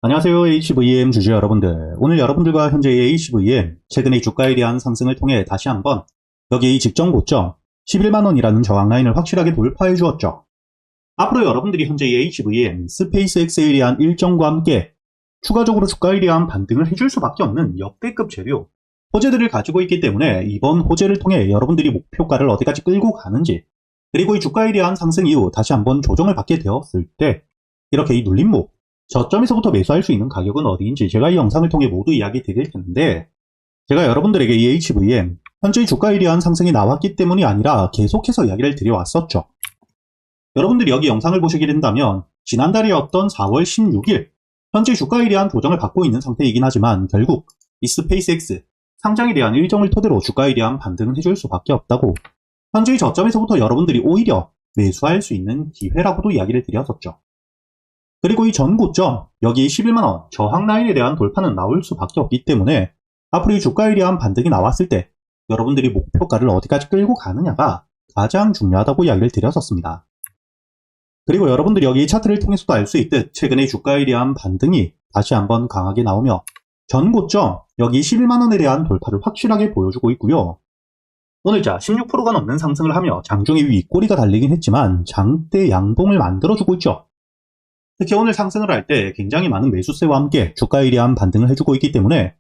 안녕하세요. HVM 주주 여러분들. 오늘 여러분들과 현재의 HVM, 최근의 주가에 대한 상승을 통해 다시 한번 여기 직전 고점 11만원이라는 저항 라인을 확실하게 돌파해 주었죠. 앞으로 여러분들이 현재의 HVM, 스페이스X에 대한 일정과 함께 추가적으로 주가에 대한 반등을 해줄 수밖에 없는 역대급 재료, 호재들을 가지고 있기 때문에 이번 호재를 통해 여러분들이 목표가를 어디까지 끌고 가는지, 그리고 이 주가에 대한 상승 이후 다시 한번 조정을 받게 되었을 때 이렇게 이 눌림목, 저점에서부터 매수할 수 있는 가격은 어디인지 제가 이 영상을 통해 모두 이야기 드릴 텐데, 제가 여러분들에게 이 HVM, 현재의 주가에 대한 상승이 나왔기 때문이 아니라 계속해서 이야기를 드려왔었죠. 여러분들이 여기 영상을 보시게 된다면 지난달이었던 4월 16일 현재 주가에 대한 조정을 받고 있는 상태이긴 하지만 결국 이 스페이스X 상장에 대한 일정을 토대로 주가에 대한 반등을 해줄 수밖에 없다고, 현재의 저점에서부터 여러분들이 오히려 매수할 수 있는 기회라고도 이야기를 드렸었죠. 그리고 이 전 고점, 여기 11만원 저항 라인에 대한 돌파는 나올 수밖에 없기 때문에 앞으로 이 주가에 대한 반등이 나왔을 때 여러분들이 목표가를 어디까지 끌고 가느냐가 가장 중요하다고 이야기를 드렸었습니다. 그리고 여러분들이 여기 차트를 통해서도 알 수 있듯 최근에 주가에 대한 반등이 다시 한번 강하게 나오며 전 고점, 여기 11만원에 대한 돌파를 확실하게 보여주고 있고요. 오늘자 16%가 넘는 상승을 하며 장중에 윗꼬리가 달리긴 했지만 장대 양봉을 만들어주고 있죠. 특히 오늘 상승을 할 때 굉장히 많은 매수세와 함께 주가에 대한 반등을 해주고 있기 때문에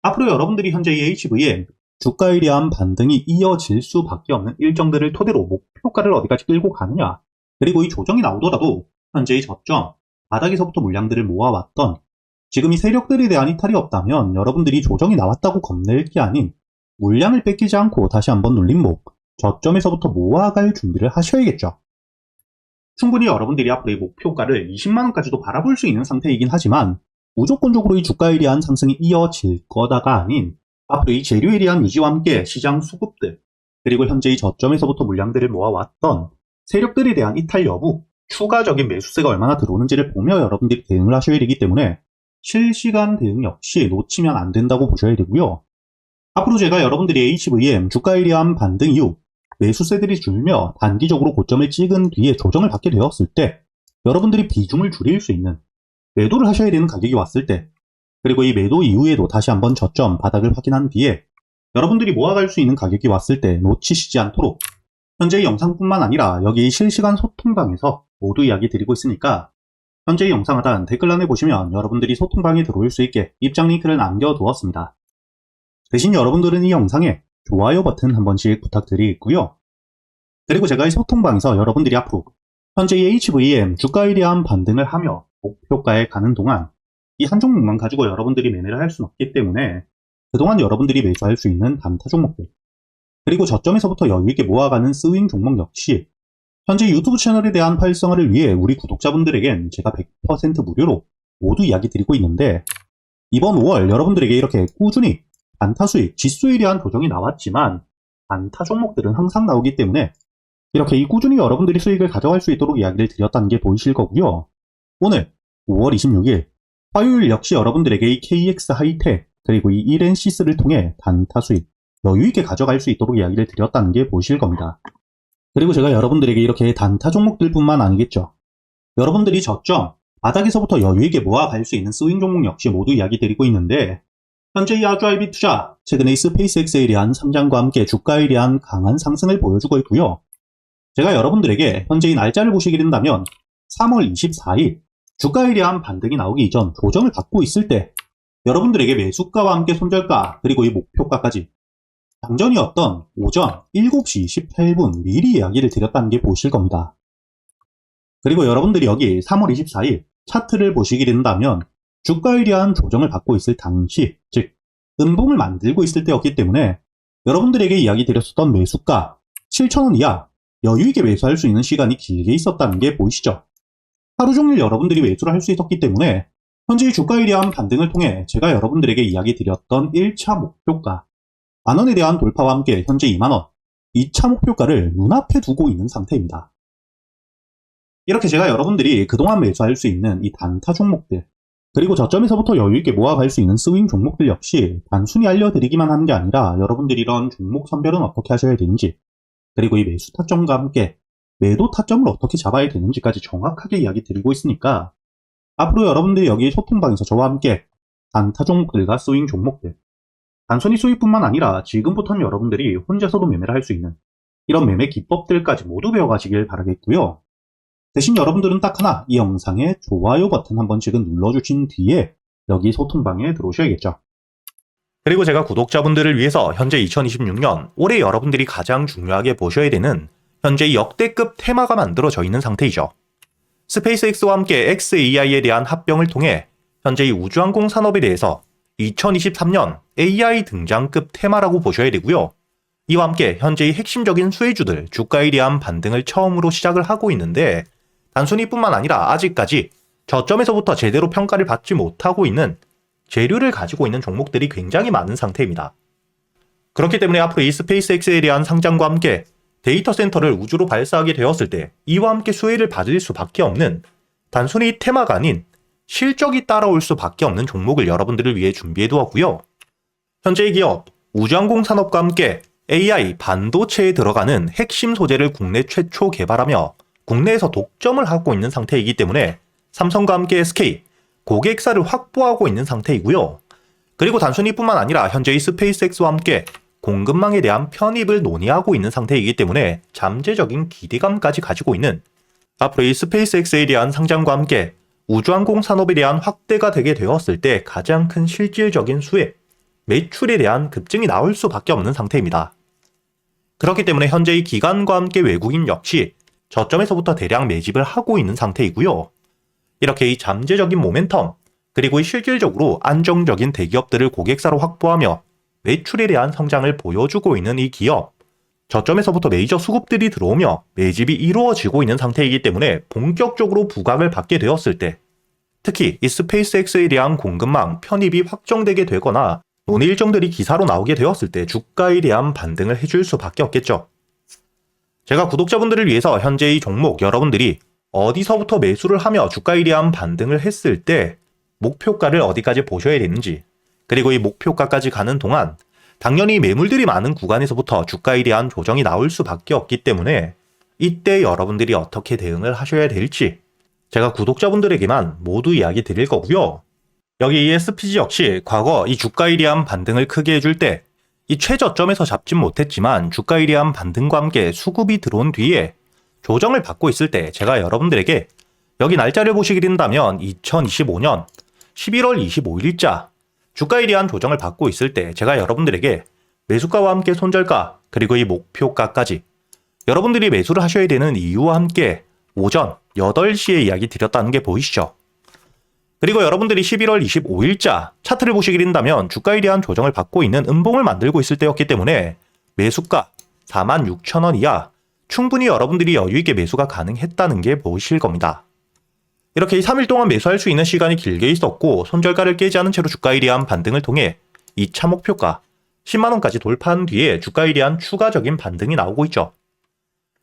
앞으로 여러분들이 현재 이 HVM 주가에 대한 반등이 이어질 수밖에 없는 일정들을 토대로 목표가를 어디까지 끌고 가느냐, 그리고 이 조정이 나오더라도 현재의 저점, 바닥에서부터 물량들을 모아왔던 지금 이 세력들에 대한 이탈이 없다면 여러분들이 조정이 나왔다고 겁낼 게 아닌 물량을 뺏기지 않고 다시 한번 눌림목, 저점에서부터 모아갈 준비를 하셔야겠죠. 충분히 여러분들이 앞으로의 목표가를 20만원까지도 바라볼 수 있는 상태이긴 하지만 무조건적으로 이 주가에 대한 상승이 이어질 거다가 아닌 앞으로 이 재료에 대한 유지와 함께 시장 수급들, 그리고 현재의 저점에서부터 물량들을 모아왔던 세력들에 대한 이탈 여부, 추가적인 매수세가 얼마나 들어오는지를 보며 여러분들이 대응을 하셔야 되기 때문에 실시간 대응 역시 놓치면 안 된다고 보셔야 되고요. 앞으로 제가 여러분들이 HVM 주가에 대한 반등 이후 매수세들이 줄며 단기적으로 고점을 찍은 뒤에 조정을 받게 되었을 때 여러분들이 비중을 줄일 수 있는 매도를 하셔야 되는 가격이 왔을 때, 그리고 이 매도 이후에도 다시 한번 저점 바닥을 확인한 뒤에 여러분들이 모아갈 수 있는 가격이 왔을 때 놓치시지 않도록 현재의 영상뿐만 아니라 여기 실시간 소통방에서 모두 이야기 드리고 있으니까 현재의 영상 하단 댓글란에 보시면 여러분들이 소통방에 들어올 수 있게 입장 링크를 남겨두었습니다. 대신 여러분들은 이 영상에 좋아요 버튼 한 번씩 부탁드리고요. 그리고 제가 이 소통방에서 여러분들이 앞으로 현재 이 HVM 주가에 대한 반등을 하며 목표가에 가는 동안 이 한 종목만 가지고 여러분들이 매매를 할 수는 없기 때문에 그동안 여러분들이 매수할 수 있는 단타 종목들, 그리고 저점에서부터 여유있게 모아가는 스윙 종목 역시 현재 유튜브 채널에 대한 활성화를 위해 우리 구독자분들에겐 제가 100% 무료로 모두 이야기 드리고 있는데, 이번 5월 여러분들에게 이렇게 꾸준히 단타 수익, 지수에 대한 조정이 나왔지만 단타 종목들은 항상 나오기 때문에 이렇게 이 꾸준히 여러분들이 수익을 가져갈 수 있도록 이야기를 드렸다는 게 보이실 거고요. 오늘 5월 26일 화요일 역시 여러분들에게 이 KX 하이텍 그리고 이 1NCS를 통해 단타 수익 여유있게 가져갈 수 있도록 이야기를 드렸다는 게 보이실 겁니다. 그리고 제가 여러분들에게 이렇게 단타 종목들 뿐만 아니겠죠. 여러분들이 저점, 바닥에서부터 여유있게 모아갈 수 있는 스윙 종목 역시 모두 이야기 드리고 있는데, 현재 이 아주아이비 투자, 최근에 이 스페이스X에 대한 상장과 함께 주가에 대한 강한 상승을 보여주고 있고요. 제가 여러분들에게 현재 이 날짜를 보시게 된다면 3월 24일 주가에 대한 반등이 나오기 이전 조정을 받고 있을 때 여러분들에게 매수가와 함께 손절가 그리고 이 목표가까지 당전이었던 오전 7시 28분 미리 이야기를 드렸다는 게 보실 겁니다. 그리고 여러분들이 여기 3월 24일 차트를 보시게 된다면 주가에 대한 조정을 받고 있을 당시, 즉 음봉을 만들고 있을 때였기 때문에 여러분들에게 이야기 드렸었던 매수가 7,000원 이하 여유있게 매수할 수 있는 시간이 길게 있었다는 게 보이시죠? 하루 종일 여러분들이 매수를 할 수 있었기 때문에 현재의 주가에 대한 반등을 통해 제가 여러분들에게 이야기 드렸던 1차 목표가 만원에 대한 돌파와 함께 현재 2만원, 2차 목표가를 눈앞에 두고 있는 상태입니다. 이렇게 제가 여러분들이 그동안 매수할 수 있는 이 단타 종목들, 그리고 저점에서부터 여유있게 모아갈 수 있는 스윙 종목들 역시 단순히 알려드리기만 하는 게 아니라 여러분들이 이런 종목 선별은 어떻게 하셔야 되는지, 그리고 이 매수 타점과 함께 매도 타점을 어떻게 잡아야 되는지까지 정확하게 이야기 드리고 있으니까 앞으로 여러분들이 여기 소통방에서 저와 함께 단타 종목들과 스윙 종목들, 단순히 수익뿐만 아니라 지금부터는 여러분들이 혼자서도 매매를 할 수 있는 이런 매매 기법들까지 모두 배워가시길 바라겠고요. 대신 여러분들은 딱 하나, 이 영상에 좋아요 버튼 한 번씩은 눌러주신 뒤에 여기 소통방에 들어오셔야겠죠. 그리고 제가 구독자분들을 위해서 현재 2026년 올해 여러분들이 가장 중요하게 보셔야 되는 현재 역대급 테마가 만들어져 있는 상태이죠. 스페이스X와 함께 xAI에 대한 합병을 통해 현재 이 우주항공 산업에 대해서 2023년 AI 등장급 테마라고 보셔야 되고요. 이와 함께 현재의 핵심적인 수혜주들 주가에 대한 반등을 처음으로 시작을 하고 있는데 단순히 뿐만 아니라 아직까지 저점에서부터 제대로 평가를 받지 못하고 있는 재료를 가지고 있는 종목들이 굉장히 많은 상태입니다. 그렇기 때문에 앞으로 이 스페이스X에 대한 상장과 함께 데이터 센터를 우주로 발사하게 되었을 때 이와 함께 수혜를 받을 수밖에 없는 단순히 테마가 아닌 실적이 따라올 수밖에 없는 종목을 여러분들을 위해 준비해 두었고요. 현재의 기업 우주항공 산업과 함께 AI 반도체에 들어가는 핵심 소재를 국내 최초 개발하며 국내에서 독점을 하고 있는 상태이기 때문에 삼성과 함께 SK, 고객사를 확보하고 있는 상태이고요. 그리고 단순히 뿐만 아니라 현재의 스페이스X와 함께 공급망에 대한 편입을 논의하고 있는 상태이기 때문에 잠재적인 기대감까지 가지고 있는 앞으로 이 스페이스X에 대한 상장과 함께 우주항공 산업에 대한 확대가 되게 되었을 때 가장 큰 실질적인 수혜, 매출에 대한 급증이 나올 수밖에 없는 상태입니다. 그렇기 때문에 현재의 기관과 함께 외국인 역시 저점에서부터 대량 매집을 하고 있는 상태이고요. 이렇게 이 잠재적인 모멘텀, 그리고 이 실질적으로 안정적인 대기업들을 고객사로 확보하며 매출에 대한 성장을 보여주고 있는 이 기업, 저점에서부터 메이저 수급들이 들어오며 매집이 이루어지고 있는 상태이기 때문에 본격적으로 부각을 받게 되었을 때 특히 이 스페이스X에 대한 공급망 편입이 확정되게 되거나 논의 일정들이 기사로 나오게 되었을 때 주가에 대한 반등을 해줄 수밖에 없겠죠. 제가 구독자분들을 위해서 현재 이 종목 여러분들이 어디서부터 매수를 하며 주가에 대한 반등을 했을 때 목표가를 어디까지 보셔야 되는지, 그리고 이 목표가까지 가는 동안 당연히 매물들이 많은 구간에서부터 주가에 대한 조정이 나올 수밖에 없기 때문에 이때 여러분들이 어떻게 대응을 하셔야 될지 제가 구독자분들에게만 모두 이야기 드릴 거고요. 여기 이 SPG 역시 과거 이 주가에 대한 반등을 크게 해줄 때 이 최저점에서 잡진 못했지만 주가에 대한 반등과 함께 수급이 들어온 뒤에 조정을 받고 있을 때 제가 여러분들에게 여기 날짜를 보시게 된다면 2025년 11월 25일자 주가에 대한 조정을 받고 있을 때 제가 여러분들에게 매수가와 함께 손절가 그리고 이 목표가까지 여러분들이 매수를 하셔야 되는 이유와 함께 오전 8시에 이야기 드렸다는 게 보이시죠? 그리고 여러분들이 11월 25일자 차트를 보시게 된다면 주가에 대한 조정을 받고 있는 음봉을 만들고 있을 때였기 때문에 매수가 46,000원 이하 충분히 여러분들이 여유있게 매수가 가능했다는 게 보이실 겁니다. 이렇게 3일 동안 매수할 수 있는 시간이 길게 있었고 손절가를 깨지 않은 채로 주가에 대한 반등을 통해 2차 목표가 10만원까지 돌파한 뒤에 주가에 대한 추가적인 반등이 나오고 있죠.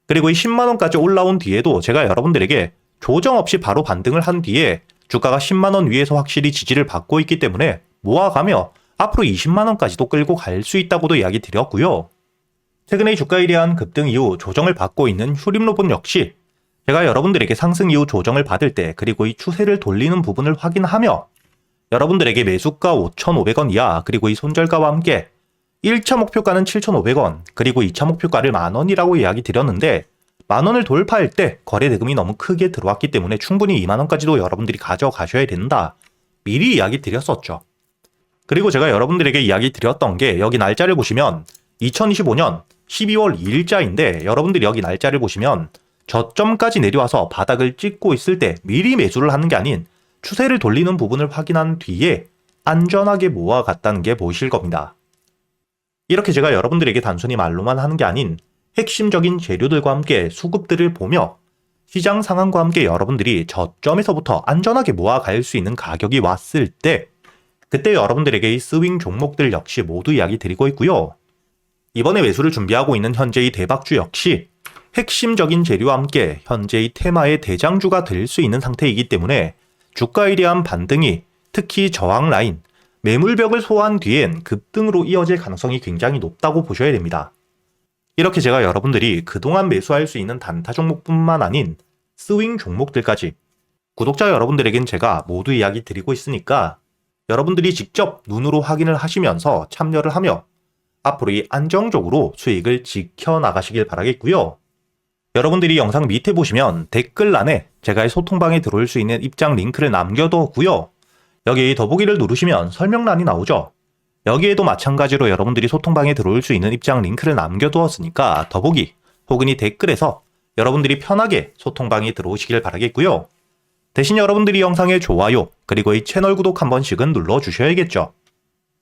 그리고 이 10만원까지 올라온 뒤에도 제가 여러분들에게 조정 없이 바로 반등을 한 뒤에 주가가 10만원 위에서 확실히 지지를 받고 있기 때문에 모아가며 앞으로 20만원까지도 끌고 갈 수 있다고도 이야기 드렸고요. 최근에 주가에 대한 급등 이후 조정을 받고 있는 휴림로봇 역시 제가 여러분들에게 상승 이후 조정을 받을 때 그리고 이 추세를 돌리는 부분을 확인하며 여러분들에게 매수가 5,500원 이하 그리고 이 손절가와 함께 1차 목표가는 7,500원 그리고 2차 목표가를 만원이라고 이야기 드렸는데 만원을 돌파할 때 거래 대금이 너무 크게 들어왔기 때문에 충분히 2만원까지도 여러분들이 가져가셔야 된다. 미리 이야기 드렸었죠. 그리고 제가 여러분들에게 이야기 드렸던 게 여기 날짜를 보시면 2025년 12월 2일자인데 여러분들이 여기 날짜를 보시면 저점까지 내려와서 바닥을 찍고 있을 때 미리 매수를 하는 게 아닌 추세를 돌리는 부분을 확인한 뒤에 안전하게 모아갔다는 게 보이실 겁니다. 이렇게 제가 여러분들에게 단순히 말로만 하는 게 아닌 핵심적인 재료들과 함께 수급들을 보며 시장 상황과 함께 여러분들이 저점에서부터 안전하게 모아갈 수 있는 가격이 왔을 때 그때 여러분들에게 이 스윙 종목들 역시 모두 이야기 드리고 있고요. 이번에 매수를 준비하고 있는 현재의 대박주 역시 핵심적인 재료와 함께 현재의 테마의 대장주가 될 수 있는 상태이기 때문에 주가에 대한 반등이 특히 저항 라인, 매물벽을 소화한 뒤엔 급등으로 이어질 가능성이 굉장히 높다고 보셔야 됩니다. 이렇게 제가 여러분들이 그동안 매수할 수 있는 단타 종목뿐만 아닌 스윙 종목들까지 구독자 여러분들에겐 제가 모두 이야기 드리고 있으니까 여러분들이 직접 눈으로 확인을 하시면서 참여를 하며 앞으로 이 안정적으로 수익을 지켜나가시길 바라겠고요. 여러분들이 영상 밑에 보시면 댓글란에 제가 소통방에 들어올 수 있는 입장 링크를 남겨뒀고요. 여기 더보기를 누르시면 설명란이 나오죠. 여기에도 마찬가지로 여러분들이 소통방에 들어올 수 있는 입장 링크를 남겨두었으니까 더보기 혹은 이 댓글에서 여러분들이 편하게 소통방에 들어오시길 바라겠고요. 대신 여러분들이 영상에 좋아요 그리고 이 채널 구독 한 번씩은 눌러주셔야겠죠.